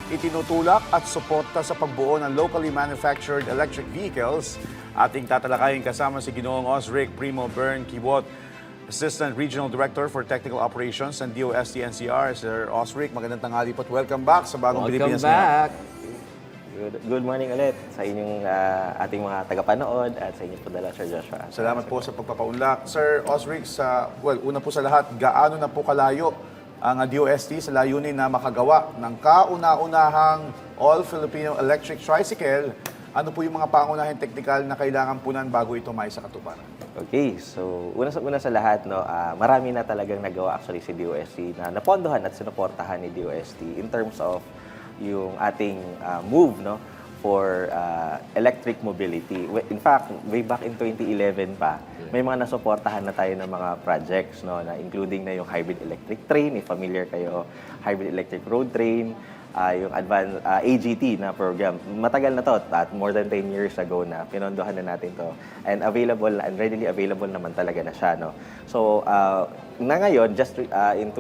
itinutulak at suporta sa pagbuo ng locally manufactured electric vehicles. Ating tatalakayin kasama si Ginoong Osric Primo Bern Kiwot, Assistant Regional Director for Technical Operations ng DOST-NCR. Sir Osric, magandang tanghali po at welcome back sa Bagong Pilipinas Welcome back! Good morning ulit sa inyong ating mga tagapanood at sa inyong padala, Sir Joshua. Salamat po sa pagpapaunlak. Sir Osric, una po sa lahat, gaano na po kalayo ang DOST sa layunin na makagawa ng kauna-unahang all-Filipino electric tricycle? Ano po yung mga pangunahing teknikal na kailangan punan bago ito maisa katuparan? Okay, so una sa lahat, no, marami na talagang nagawa actually si DOST na napondohan at sinuportahan ni DOST in terms of yung ating move, no, for electric mobility. In fact, way back in 2011 pa, may mga nasuportahan na tayo ng mga projects, no, na including na yung hybrid electric train, if familiar kayo, hybrid electric road train, yung advanced AGT na program. Matagal na to, at more than 10 years ago na pinondohan na natin to. And available and readily available naman talaga na siya, no. So, na ngayon, just in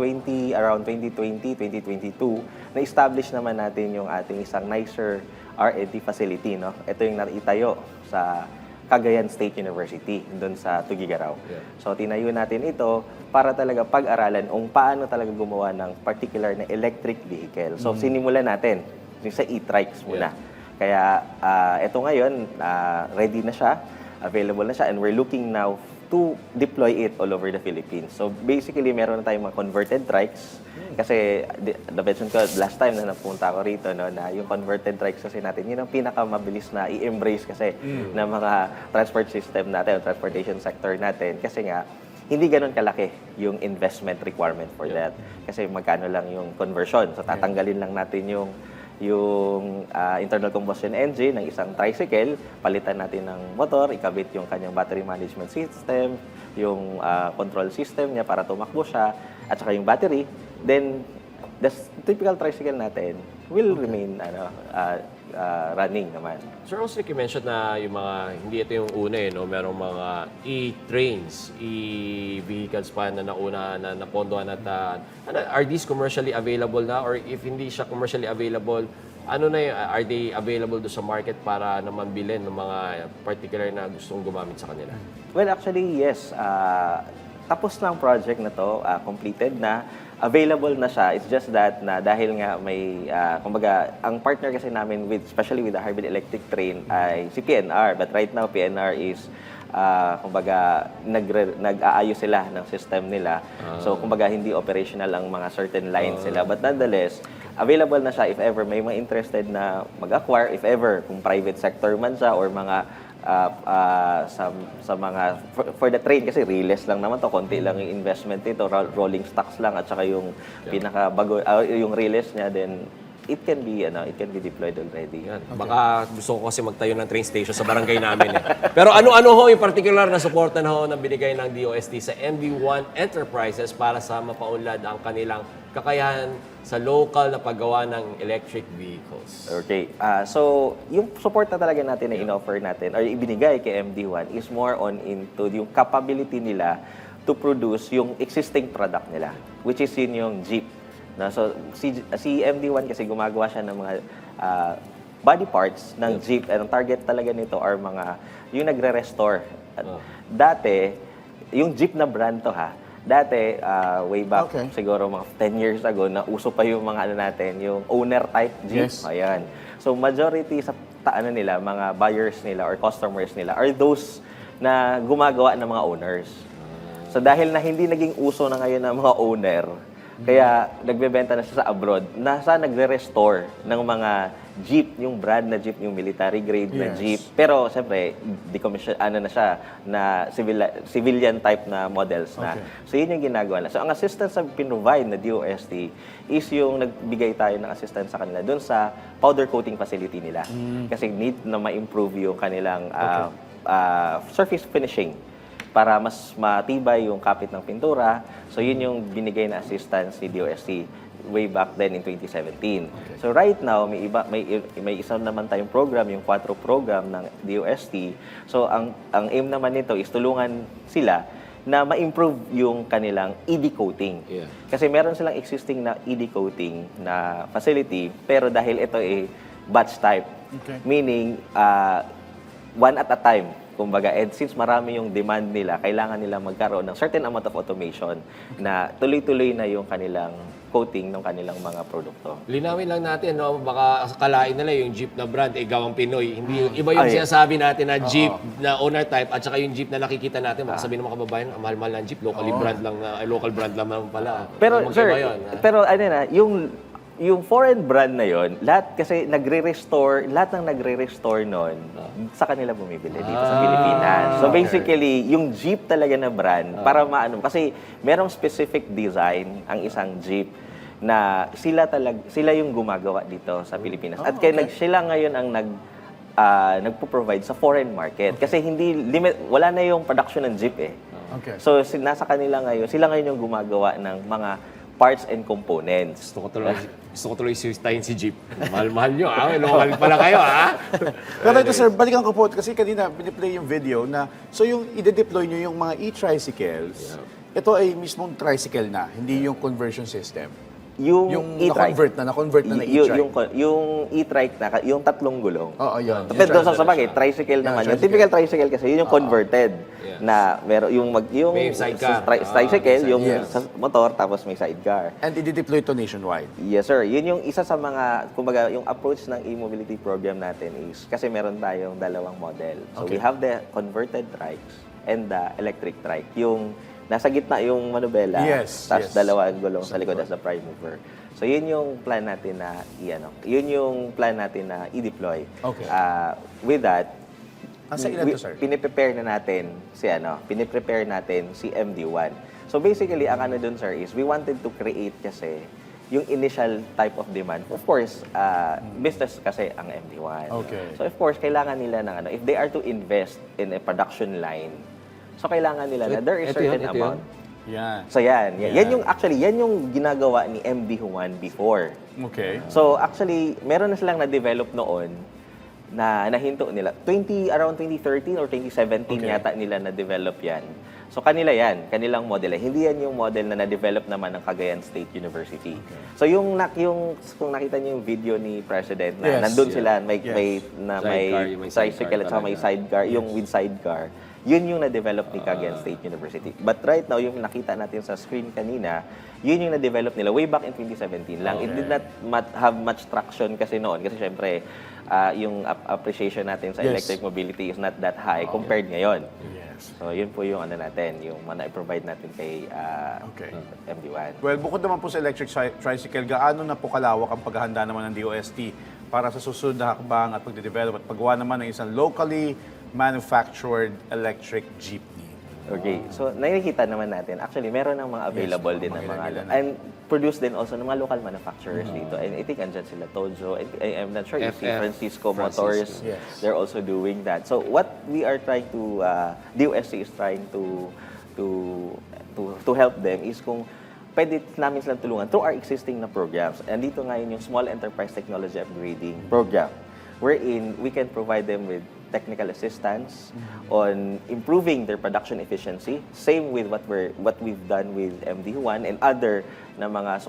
around 2020, 2022, na-establish naman natin yung ating isang nicer R&D facility, no. Ito yung naitayo sa Cagayan State University, doon sa Tugigaraw. Yeah. So, tinayo natin ito para talaga pag-aralan kung paano talaga gumawa ng particular na electric vehicle. So, sinimulan natin yung sa e-trikes muna. Yeah. Kaya, ito ngayon, ready na siya, available na siya, and we're looking now to deploy it all over the Philippines. So, basically, meron na tayong mga converted trikes. Kasi, na-mention ko last time na napunta ako rito, no, na yung converted trikes kasi natin, yun ang pinakamabilis na i-embrace kasi ng mga transport system natin, transportation sector natin. Kasi nga, hindi ganun kalaki yung investment requirement for that. Kasi magkano lang yung conversion. So, tatanggalin lang natin yung internal combustion engine ng isang tricycle, palitan natin ng motor, ikabit yung kanyang battery management system, yung control system niya para tumakbo siya, at saka yung battery. Then, the typical tricycle natin will remain running naman. Sir Osric, you mentioned na yung mga, hindi ito yung una no? Merong mga e-trains, e-vehicles pa na nauna na napondohan at are these commercially available na? Or if hindi siya commercially available, ano na yung, are they available do sa market para naman bilhin ng mga particular na gustong gumamit sa kanila? Well, actually, yes. Tapos na ang project na to, completed na. Available na siya. It's just that na dahil nga may, kumbaga, ang partner kasi namin especially with the hybrid electric train ay si PNR. But right now, PNR is, kumbaga, nag-aayos sila ng system nila. So, kumbaga, hindi operational ang mga certain lines sila. But nonetheless, available na siya if ever may mga interested na mag-acquire, if ever, kung private sector man siya or mga sa mga for the train kasi relays lang naman to, konti lang yung investment nito, rolling stocks lang at saka yung pinakabago yung relays niya, then it can be deployed already. Yan. Baka gusto ko kasi magtayo ng train station sa barangay namin. Pero ano-ano ho yung particular na suporta na ho na binigay ng DOST sa MV1 Enterprises para sa mapaunlad ang kanilang kakayahan sa local na paggawa ng electric vehicles? Okay. So, yung support na talaga natin na in-offer natin or ibinigay kay MD1 is more on into yung capability nila to produce yung existing product nila, which is yun yung Jeep. So, si MD1 kasi gumagawa siya ng mga body parts ng Jeep. And ang target talaga nito are mga yung nagre-restore. Dati, yung Jeep na brand to dati, way back siguro mga 10 years ago, na uso pa yung mga natin, yung owner type Jeep. Yes. Ayan. So, majority sa nila, mga buyers nila or customers nila are those na gumagawa ng mga owners. So, dahil na hindi naging uso na ngayon ng mga owner, kaya nagbebenta na siya sa abroad, nagre-restore ng mga Jeep, yung brand na Jeep, yung military grade na Jeep. Pero siyempre, decommission, na siya, na civilian type na models na. So yun yung ginagawa na. So ang assistance na pinrovide na DOST is yung nagbigay tayo ng assistance sa kanila doon sa powder coating facility nila. Kasi need na ma-improve yung kanilang surface finishing para mas matibay yung kapit ng pintura. So yun yung binigay na assistance ni DOST way back then in 2017. So right now, may isa naman tayong program, yung Quattro program ng DOST. So ang aim naman nito is tulungan sila na ma-improve yung kanilang ED coating. Yeah. Kasi meron silang existing na ED coating na facility, pero dahil ito ay batch type, Okay. meaning one at a time. Kumbaga, and since marami yung demand nila, kailangan nila magkaroon ng certain amount of automation na tuloy-tuloy na yung kanilang coating ng kanilang mga produkto. Linawin lang natin, no? Baka akalain nila yung Jeep na brand, gawang Pinoy. Hindi, iba yung Ay. sinasabi natin na Jeep na owner type at saka yung Jeep na nakikita natin. Baka sabihin ng mga kababayan, ang mahal-mahal ng Jeep, local brand lang naman pala. Pero Magkaiba sir, yun, ha? pero ano na, yung foreign brand na yon, lahat kasi lahat ng nagre-restore noon sa kanila bumibili dito sa Pilipinas. So basically, yung Jeep talaga na brand para maano kasi merong specific design ang isang Jeep na sila yung gumagawa dito sa Pilipinas. At kaya sila ngayon ang nagpo-provide sa foreign market kasi wala na yung production ng Jeep eh. Okay. So nasa kanila ngayon, sila ngayon yung gumagawa ng mga parts and components. Gusto ko tuloy sitahin si Jeep. Mahal-mahal nyo, ha? Local pala kayo, ha? Pero ito sir, balikan ko po kasi kanina piniplay yung video na so yung ide-deploy nyo yung mga e-tricycles, ito ay mismong tricycle na, hindi yung conversion system. Yung e-trike. na-convert na e-trike. Yung e-trike yung tatlong gulong. Oo, yun. Tapos doon sa bagay, tricycle naman. Yung typical tricycle kasi, yun yung converted. Yeah. Na meron yung May sidecar. tricycle, yung Yes. sa motor, tapos may sidecar. And i-deploy to nationwide. Yes, sir. Yun yung isa sa mga, kumbaga, yung approach ng e-mobility program natin is, kasi meron tayong dalawang model. So, we have the converted trikes and the electric trike. Yung nasa gitna yung manubela, Yes, tapos yes. dalawang gulong sa likod as the prime mover. So, yun yung plan natin na yun yung plan natin na i-deploy. Okay. With that, Asa ilan to, sir? piniprepare natin si MD1. So basically, ang ano dun, sir, is we wanted to create kasi yung initial type of demand. Of course, business kasi ang MD1. Okay. So of course, kailangan nila ng if they are to invest in a production line, so kailangan nila na there is Ito yun, certain ito yun. amount. Yan. So yan. Yan yung ginagawa ni MD1 before. Okay. So actually, meron na silang na-develop noon na nahinto nila. Around 2013 or 2017 Okay. yata nila na-develop yan. So kanila yan, kanilang model. Hindi yan yung model na na-develop naman ng Cagayan State University. So kung nakita niyo yung video ni President na Yes, nandun yeah. sila, may Sidecar, yung may tricycle at saka may sidecar, yung with sidecar. Yun yung na-develop ni Cagayan State University. But right now, yung nakita natin sa screen kanina, yun yung na-develop nila way back in 2017 lang. It did not have much traction kasi noon. Kasi syempre, yung appreciation natin sa Yes. electric mobility is not that high compared ngayon. Yes. So, yun po yung natin, yung na-provide natin kay Okay. MD1. Well, bukod naman po sa electric tricycle, gaano na po kalawak ang paghahanda naman ng DOST para sa susunod na hakbang at pagde-develop at paggawa naman ng isang locally manufactured electric jeepney? Okay, so nakikita naman natin, actually meron ng mga available din ng mga ilan-ilan na. and produced din also ng mga local manufacturers dito. And I think andyan sila Tojo, and I'm not sure if si FF, Francisco Motors, Yes. they're also doing that. So what we are trying to, DOST is trying to help them is kung pwede namin silang tulungan through our existing na programs. And dito ngayon yung Small Enterprise Technology Upgrading Program, wherein we can provide them with technical assistance on improving their production efficiency. Same with what we've done with MD1 and other na mga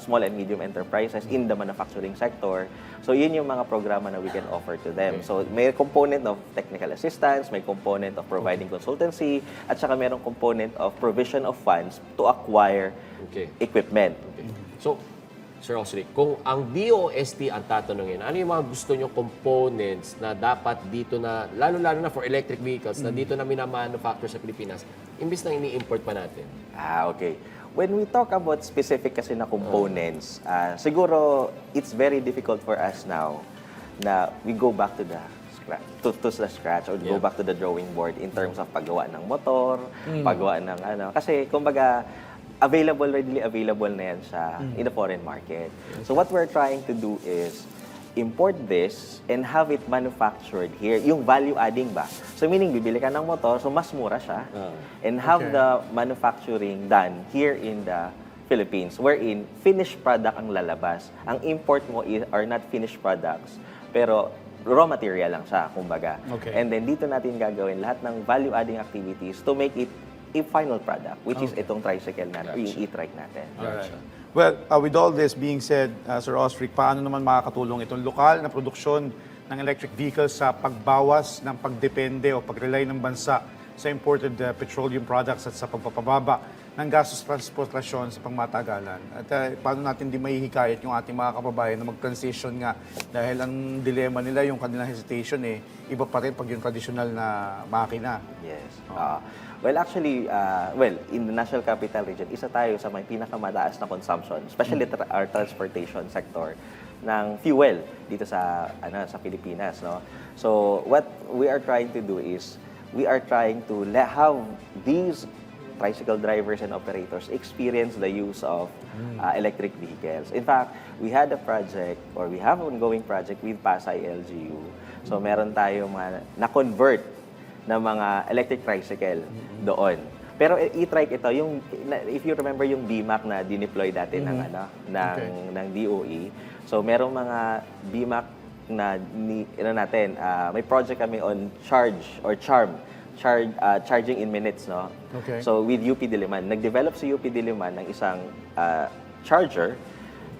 small and medium enterprises in the manufacturing sector. So yun yung mga programa na we can offer to them. So may component of technical assistance, may component of providing consultancy, at saka mayroong component of provision of funds to acquire Okay. equipment. Okay. So, Sir Osric, kung ang DOST ang tatanungin, ano yung mga gusto nyo components na dapat dito na, lalo-lalo na for electric vehicles, na dito na minamanufacture sa Pilipinas, imbis na ini-import pa natin? Okay. When we talk about specific kasi na components, siguro it's very difficult for us now na we go back to the scratch, to the scratch or go back to the drawing board in terms of paggawa ng motor, paggawa ng kasi kumbaga readily available na yan in the foreign market. So what we're trying to do is import this and have it manufactured here. Yung value adding ba? So meaning, bibili ka ng motor, so mas mura siya. And have the manufacturing done here in the Philippines, wherein finished product ang lalabas. Ang import mo are not finished products, pero raw material lang siya, kumbaga. Okay. And then dito natin gagawin lahat ng value adding activities to make it a final product, which is itong tricycle natin, yung e-trike natin. Well, with all this being said, Sir Osric, paano naman makakatulong itong lokal na produksyon ng electric vehicles sa pagbawas ng pagdepende o pag-rely ng bansa sa imported petroleum products at sa pagpapababa ng gastos transportasyon sa pangmatagalan? At paano natin di mahihikayat yung ating mga kababayan na mag-transition nga dahil ang dilema nila, yung kanilang hesitation, iba pa rin pag yung traditional na makina. Yes. Well, actually, in the National Capital Region, isa tayo sa may pinakamataas na consumption, especially our transportation sector, ng fuel dito sa sa Pilipinas, no? So, what we are trying to do is we are trying to have these tricycle drivers and operators experience the use of electric vehicles. In fact, we had a project, or we have an ongoing project with Pasay LGU. So, meron tayo mga na-convert na mga electric tricycle doon. Pero e-trike ito, if you remember yung BMAC na dineploy dati ng DOE. So, merong mga BMAC na may project kami on charging in minutes, no? Okay. So, with UP Diliman. Nag-develop si UP Diliman ng isang charger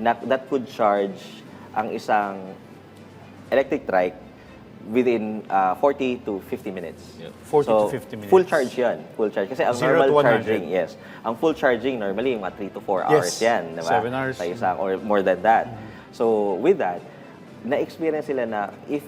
that could charge ang isang electric trike within 40 to 50 minutes. 40 to 50 minutes. Full charge yan. Full charge. Kasi ang 0 normal to 100. charging, yes. Ang full charging, normally, mga 3 to 4 hours yan. Diba? 7 hours. Sa isang, or more than that. So, with that, na-experience sila na if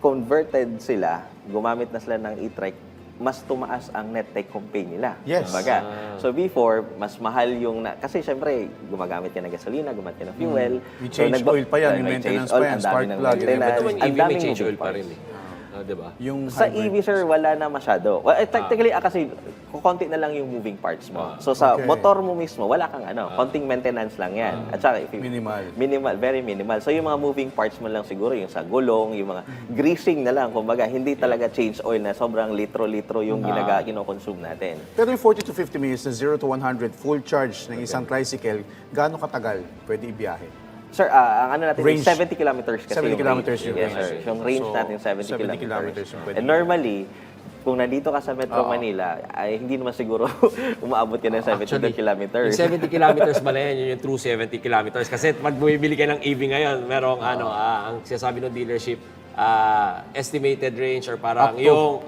converted sila, gumamit na sila ng e-trike, mas tumaas ang net take home pay nila. Yes. Kumbaga. So before, mas mahal yung... kasi syempre, gumagamit ka ng gasolina, gumagamit ka ng fuel. May change oil pa yan, may maintenance pa yan, spark plug. Ito naman Ang EV may daming change moving oil pa rin parts. diba? Yung Sa hybrid. EV, sir, wala na masyado. Well, technically, kasi konti na lang yung moving parts mo. So, sa Okay. motor mo mismo, wala kang konting maintenance lang yan. At saka, Minimal. Minimal, very minimal. So, yung mga moving parts mo lang siguro, yung sa gulong, yung mga greasing na lang, kumbaga, hindi talaga change oil na sobrang litro-litro yung kinokonsume natin. Pero yung 40 to 50 minutes na 0 to 100 full charge ng isang tricycle, gaano katagal pwede ibiyahe? Sir, ang ano natin, Range. 70 kilometers kasi 70 kilometers range. yung Yes, range. sir. Yung range So, natin, 70 70 kilometers. kilometers yung pwede. And normally, kung nandito ka sa Metro Manila, ay hindi naman siguro umaabot ka ng 72 kilometers. Yung 70 kilometers ba na yan, yun yung true 70 kilometers. Kasi pag bumibili ka ng EV ngayon, merong ang sinasabi ng dealership, estimated range or parang Up to. yung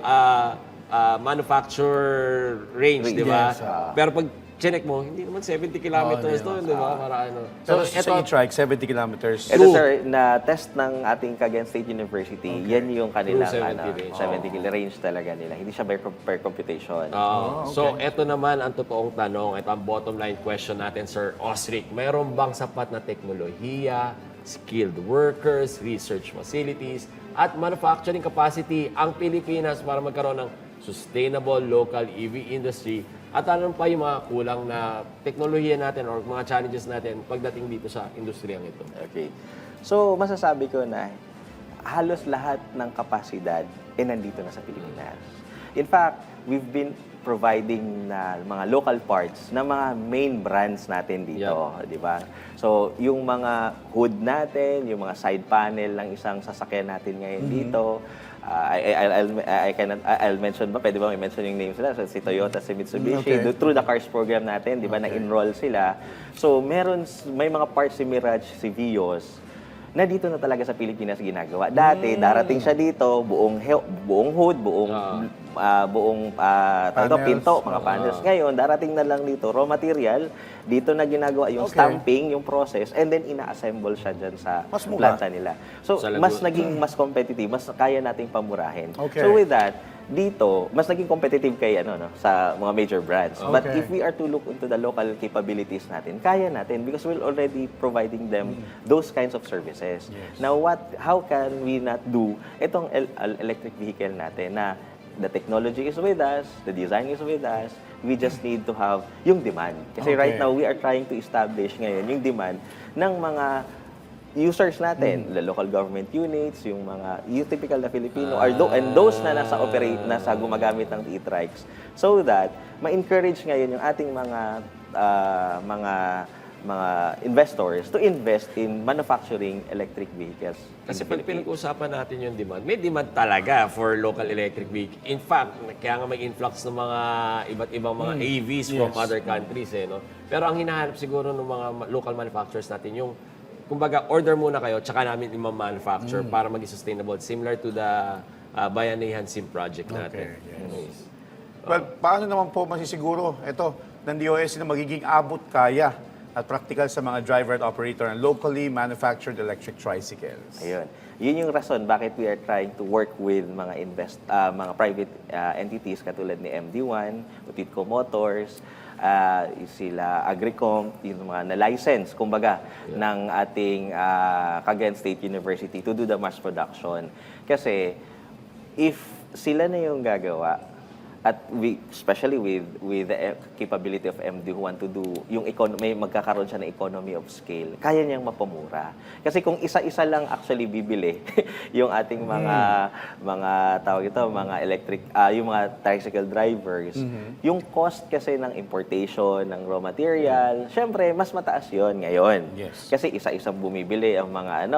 manufacturer range, di ba? Yes, Pero pag chinek mo, hindi naman 70 kilometers doon, di ba? Para ano. So, sa e-trike, 70 kilometers. Ito sir, na test ng ating Cagayan State University, yan yung kanilang True 70 range. 70 kilo range talaga nila. Hindi siya per computation. So, eto naman ang totoong tanong. Ito ang bottom line question natin, Sir Osric. Mayroon bang sapat na teknolohiya, skilled workers, research facilities, at manufacturing capacity ang Pilipinas para magkaroon ng sustainable local EV industry? At ano pa yung mga kulang na teknolohiya natin or mga challenges natin pagdating dito sa industriyang ito? Okay. So, masasabi ko na halos lahat ng kapasidad nandito na sa Pilipinas. In fact, we've been providing na mga local parts na mga main brands natin dito, di ba? So, yung mga hood natin, yung mga side panel ng isang sasakyan natin ngayon dito, I'll mention ba? Pwede ba may mention yung names nila? So, si Toyota, si Mitsubishi. Okay. Through the CARS program natin, di ba, nag-enroll sila. So, may mga parts si Mirage, si Vios, na dito na talaga sa Pilipinas ginagawa. Dati, darating siya dito, buong hood, buong pinto, mga panels. Ngayon, darating na lang dito, raw material, dito na ginagawa yung stamping, yung process, and then ina-assemble siya dyan sa Mas mura. planta nila. So, Sa mas naging mas competitive, mas kaya nating pamurahin. Okay. So, with that, dito, mas naging competitive kay sa mga major brands. But Okay. if we are to look into the local capabilities natin, kaya natin because we're already providing them those kinds of services. Now, how can we not do itong electric vehicle natin na the technology is with us, the design is with us, we just need to have yung demand. Kasi right now, we are trying to establish ngayon yung demand ng mga users natin, the local government units, yung typical na Filipino, and those na nasa gumagamit ng e-trikes. So that, ma-encourage ngayon yung ating mga investors to invest in manufacturing electric vehicles. Kasi in the pag Philippines. pinag-uusapan natin yung demand, may demand talaga for local electric vehicle. In fact, kaya nga may influx ng mga iba't ibang mga AVs from other countries. No? Pero ang hinahanap siguro ng mga local manufacturers natin, yung kumbaga, order muna kayo, tsaka namin i-manufacture para maging sustainable. Similar to the Bayanihan SIM project natin. Okay, yes. Anyways. Well, paano naman po masisiguro ito ng DOST na magiging abot kaya at practical sa mga driver at operator ng locally manufactured electric tricycles? Ayun. Yun yung rason bakit we are trying to work with mga private entities katulad ni MD1, Utitco Motors, sila Agricom, yung mga na-license, kumbaga, ng ating Cagayan State University to do the mass production. Kasi, if sila na yung gagawa, at especially with the capability of MD who want to do, may magkakaroon siya ng economy of scale, kaya niyang mapamura. Kasi kung isa-isa lang actually bibili yung ating mga tawag ito, mga yung mga tricycle drivers, yung cost kasi ng importation ng raw material, syempre mas mataas yon ngayon. Yes. Kasi isa-isang bumibili ang mga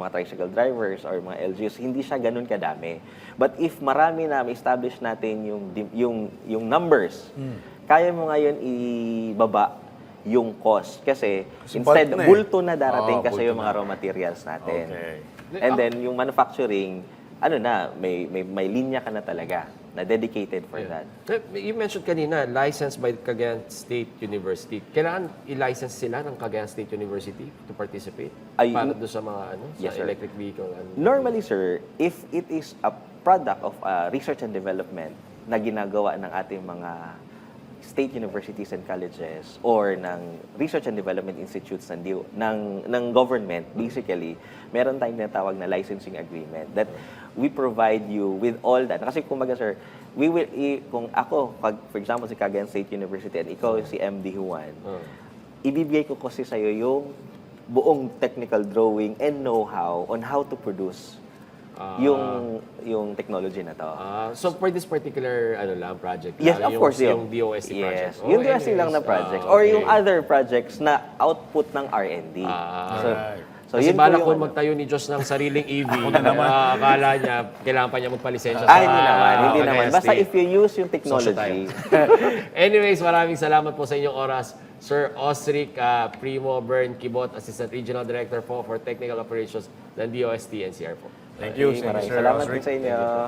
tricycle drivers or mga LGUs, hindi siya ganun kadami. But if marami na establish natin yung numbers, kaya mo ngayon ibaba yung cost kasi instead bulk na bulto na darating kasi bulto yung mga na. raw materials natin. Okay. And then yung manufacturing, may linya ka na talaga na dedicated for that. You mentioned kanina, licensed by Cagayan State University. Kailangan i-license sila ng Cagayan State University to participate? Para doon sa mga Yes, sir. electric vehicle? Normally, sir, if it is a product of research and development na ginagawa ng ating mga state universities and colleges or ng research and development institutes ng government, basically, meron tayong tinatawag na licensing agreement that we provide you with all that. Kasi kumbaga, sir, kung ako, for example, si Cagayan State University and ikaw si MD Juan, ibibigay ko kasi sa'yo yung buong technical drawing and know-how on how to produce yung technology na to. So for this particular project, Yes, of course, yung DOST project. Yes, yung DOST lang na project. Or yung other projects na output ng R&D. So Kasi yun po balak yung ko magtayo ni Diyos ng sariling EV. Akala niya, kailangan pa niya magpalisensya sa hindi naman. Cagayan Basta State. if you use yung technology. Anyways, maraming salamat po sa inyong oras. Sir Osric Primo Bern Kibot, Assistant Regional Director po for Technical Operations ng DOST NCR po. Thank you, Maraming Sir salamat Osric. din sa inyo.